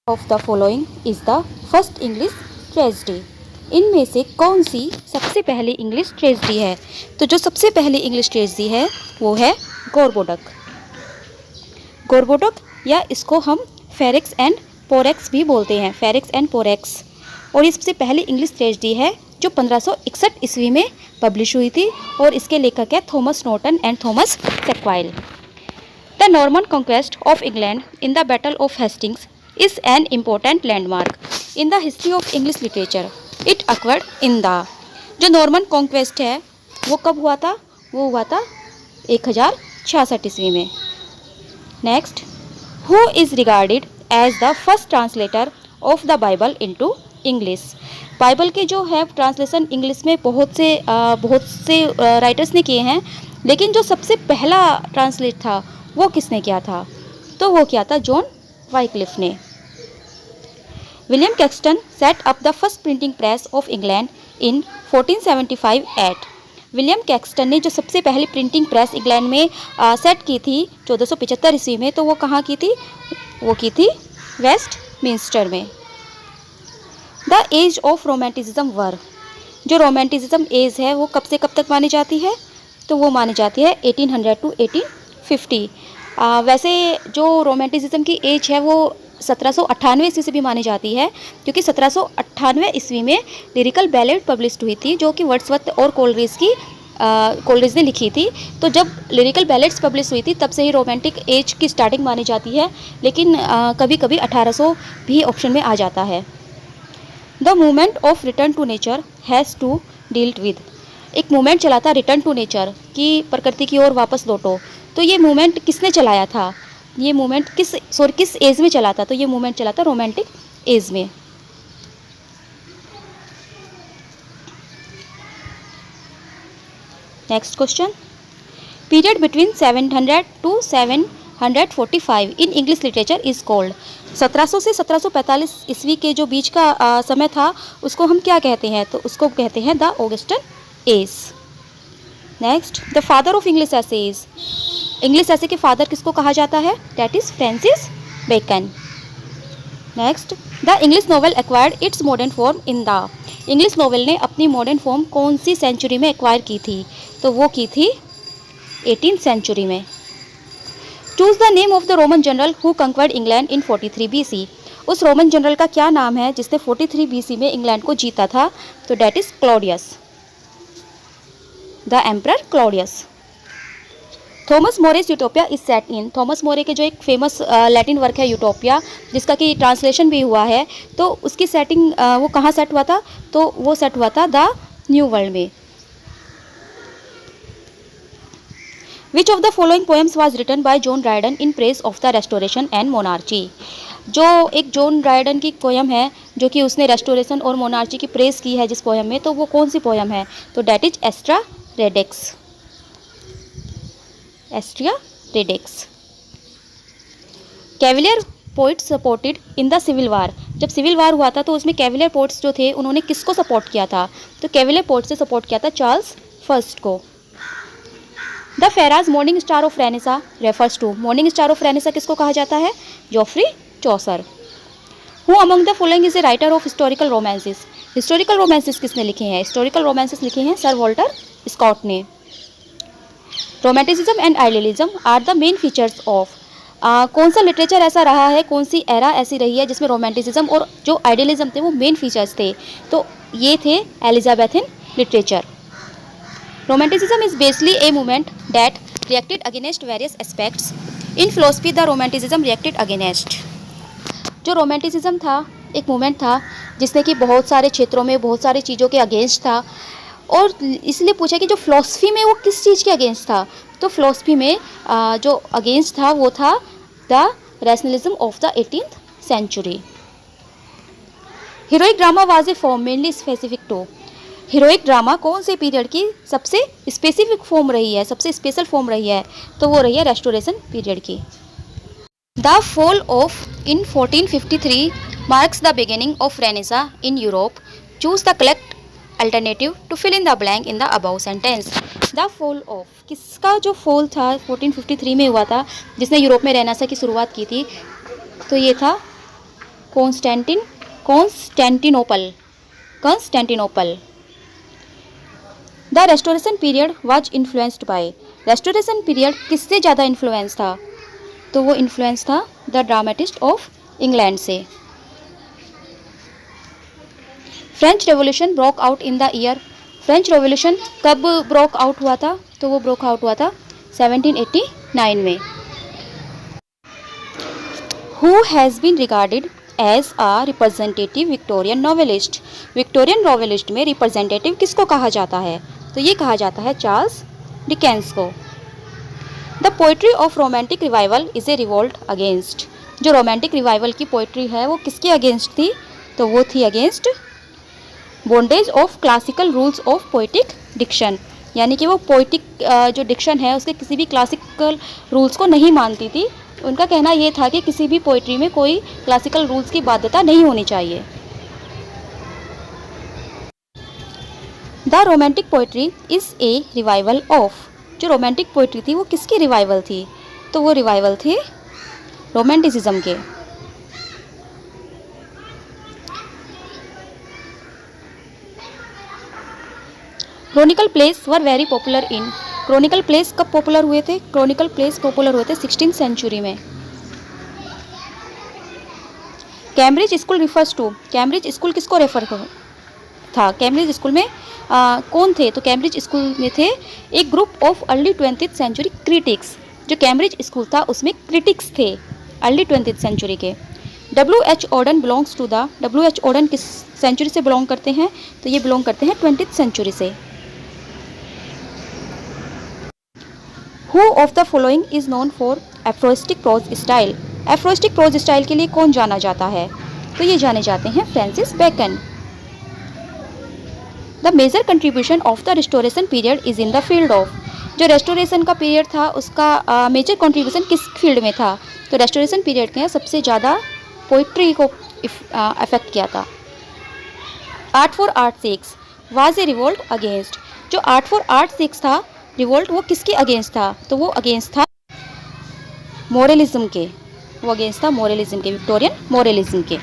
Of the following is the first English tragedy. इनमें से कौन सी सबसे पहली इंग्लिश ट्रेजेडी है? तो जो सबसे पहली इंग्लिश ट्रेजेडी है वो है गोरबोडक। गोरबोडक या इसको हम फेरिक्स एंड पोरेक्स भी बोलते हैं, फेरिक्स एंड पोरेक्स। और ये सबसे पहली इंग्लिश ट्रेजेडी है जो 1561 ईस्वी में पब्लिश हुई थी और इसके लेखक है Thomas Norton and Thomas Sackville. The Norman conquest of England in the battle of Hastings is an important landmark in the history of English literature. It occurred in the जो नॉर्मन कॉन्क्वेस्ट है वो कब हुआ था? वो हुआ था 1066 ईस्वी में। Next, who is regarded as the first translator of the Bible into English. Bible के जो है ट्रांसलेशन इंग्लिश में बहुत से राइटर्स ने किए हैं, लेकिन जो सबसे पहला ट्रांसलेट था वो किसने किया था? तो वो किया था जॉन वाइक्लिफ ने। William Caxton set up the first printing press of England in 1475 एट। विलियम कैक्सटन ने जो सबसे पहली प्रिंटिंग प्रेस इंग्लैंड में सेट की थी 1475 ईस्वी में, तो वो कहाँ की थी? वो की थी वेस्टमिंस्टर में। द एज ऑफ रोमांटिसिज्म वर। जो रोमांटिसिज्म एज है वो कब से कब तक मानी जाती है? तो वो मानी जाती है 1800 टू 1850। वैसे जो रोमांटिसिज्म की एज है वो 1798 ईस्वी से भी मानी जाती है, क्योंकि 1798 ईस्वी में लिरिकल बैलेड पब्लिश हुई थी जो कि वर्ड्सवर्थ और कोलरिज ने लिखी थी। तो जब लिरिकल बैलेड्स पब्लिश हुई थी तब से ही रोमांटिक एज की स्टार्टिंग मानी जाती है, लेकिन कभी कभी 1800 भी ऑप्शन में आ जाता है। The movement of return to nature has to dealt with. एक मूवमेंट चला था रिटर्न टू नेचर कि प्रकृति की ओर वापस लौटो। तो ये मूवमेंट किसने चलाया था? ये मूवमेंट किस एज में चला था? तो ये मूवमेंट चला था रोमांटिक एज में। Next question, period between 700 to 745 in English literature is called. 1700 से 1745 ईस्वी के जो बीच का समय था उसको हम क्या कहते हैं? तो उसको कहते हैं the Augustan age. Next, the father of English essays. English essay के फादर किसको कहा जाता है? That is Francis Bacon. Next, the English novel acquired its modern form in the. English novel ने अपनी मॉडर्न फॉर्म कौन सी सेंचुरी में acquire की थी? तो वो की थी 18th सेंचुरी में। Choose the name of the Roman general who conquered England in 43 BC। उस रोमन जनरल का क्या नाम है जिसने 43 BC में इंग्लैंड को जीता था? तो that is Claudius, the emperor Claudius. Thomas More's Utopia is set in. Thomas More के जो एक फेमस लैटिन वर्क है यूटोपिया, जिसका कि ट्रांसलेशन भी हुआ है, तो उसकी सेटिंग वो कहाँ सेट हुआ था? तो वो सेट हुआ था द न्यू वर्ल्ड में। Which of the following poems was written by John Dryden in praise of the restoration and monarchy. जो एक जॉन ड्रायडन की पोएम है जो कि उसने रेस्टोरेशन और मोनार्ची की प्रेज की है जिस पोएम में, तो वो कौन सी पोएम है? तो that is Astraea Redux, Astraea Redux. Cavalier poets supported in the civil war. जब सिविल वार हुआ था तो उसमें कैविलियर पोइट्स जो थे उन्होंने किसको सपोर्ट किया था? तो कैविलियर पोइट्स से सपोर्ट किया था चार्ल्स फर्स्ट को। The phrase morning star of Renaissance refers to. Morning star of Renaissance किसको कहा जाता है? Geoffrey Chaucer. Who among the following is a writer of historical romances. Historical romances किसने लिखे हैं? हिस्टोरिकल रोमांसेस लिखे हैं सर वॉल्टर स्कॉट ने। Romanticism and idealism are the main features of. कौन सा लिटरेचर ऐसा रहा है, कौन सी एरा ऐसी रही है जिसमें रोमांटिसिज्म और जो आइडियलिज्म थे वो मेन फीचर्स थे? तो ये थे Elizabethan literature. Romanticism is basically a movement that reacted against various aspects in philosophy. The romanticism reacted against. जो रोमांटिसिज्म था एक मूवमेंट था जिसने कि बहुत सारे क्षेत्रों में बहुत सारी चीज़ों के अगेंस्ट था, और इसलिए पूछा कि जो फिलोसफी में वो किस चीज़ के अगेंस्ट था? तो फिलोसफी में जो अगेंस्ट था वो था the rationalism of the 18th century. Heroic drama was a form mainly specific to. Heroic drama कौन से पीरियड की सबसे स्पेसिफिक फॉर्म रही है, सबसे स्पेशल फॉर्म रही है? तो वो रही है रेस्टोरेशन पीरियड की। The fall of in 1453 marks the beginning of renaissance in Europe. Choose the correct alternative to fill in the blank in the above sentence. The fall of, किसका जो fall था 1453 में हुआ था जिसने यूरोप में Renaissance की शुरुआत की थी? तो ये था Constantinople. The restoration period was influenced by. Restoration period किससे ज़्यादा इन्फ्लुएंस था? तो वो इन्फ्लुएंस था द ड्रामेटिस्ट ऑफ इंग्लैंड से। French revolution broke out in the year. French revolution कब ब्रोक आउट हुआ था? तो वो ब्रोक आउट हुआ था 1789 में। Who has been regarded as a representative Victorian novelist. Victorian novelist में रिप्रेजेंटेटिव किसको कहा जाता है? तो ये कहा जाता है चार्ल्स डिकेंस को। The poetry of romantic revival is a revolt against. जो रोमांटिक रिवाइवल की पोइट्री है वो किसके अगेंस्ट थी? तो वो थी against bondage of classical rules of poetic diction. यानी कि वो पोइटिक जो डिक्शन है उसके किसी भी क्लासिकल रूल्स को नहीं मानती थी। उनका कहना ये था कि किसी भी पोइट्री में कोई क्लासिकल रूल्स की बाध्यता नहीं होनी चाहिए। The romantic poetry is a revival of. जो रोमांटिक पोइट्री थी वो किसकी रिवाइवल थी? तो वो रिवाइवल थे रोमांटिसिज्म के। Chronicle place were very popular in. Chronicle place कब पॉपुलर हुए थे? क्रोनिकल प्लेस पॉपुलर हुए थे 16th सेंचुरी में। Cambridge school refers to. Cambridge school किसको रेफर था? कैम्ब्रिज स्कूल में कौन थे? तो कैम्ब्रिज स्कूल में थे एक group of early 20th century critics. जो कैम्ब्रिज स्कूल था उसमें क्रिटिक्स थे अर्ली 20th सेंचुरी के। W.H. Auden belongs to the. W.H. Auden किस सेंचुरी से बिलोंग करते हैं? तो ये बिलोंग करते हैं 20th सेंचुरी से। Who of the following is known for aphoristic prose style? Aphoristic prose style के लिए कौन जाना जाता है? तो ये जाने जाते हैं Francis Bacon. The major contribution of the restoration period is in the field of. जो रेस्टोरेशन का पीरियड था उसका मेजर कंट्रीब्यूशन किस फील्ड में था? तो रेस्टोरेशन पीरियड के सबसे ज़्यादा पोइट्री को अफेक्ट किया था। Art for art six was a revolt against. जो आर्ट फॉर आर्ट सिक्स था रिवोल्ट वो किसके अगेंस्ट था? तो वो अगेंस्ट था मोरलिज्म के। वो अगेंस्ट था मोरलिज्म के, विक्टोरियन मोरलिज्म के।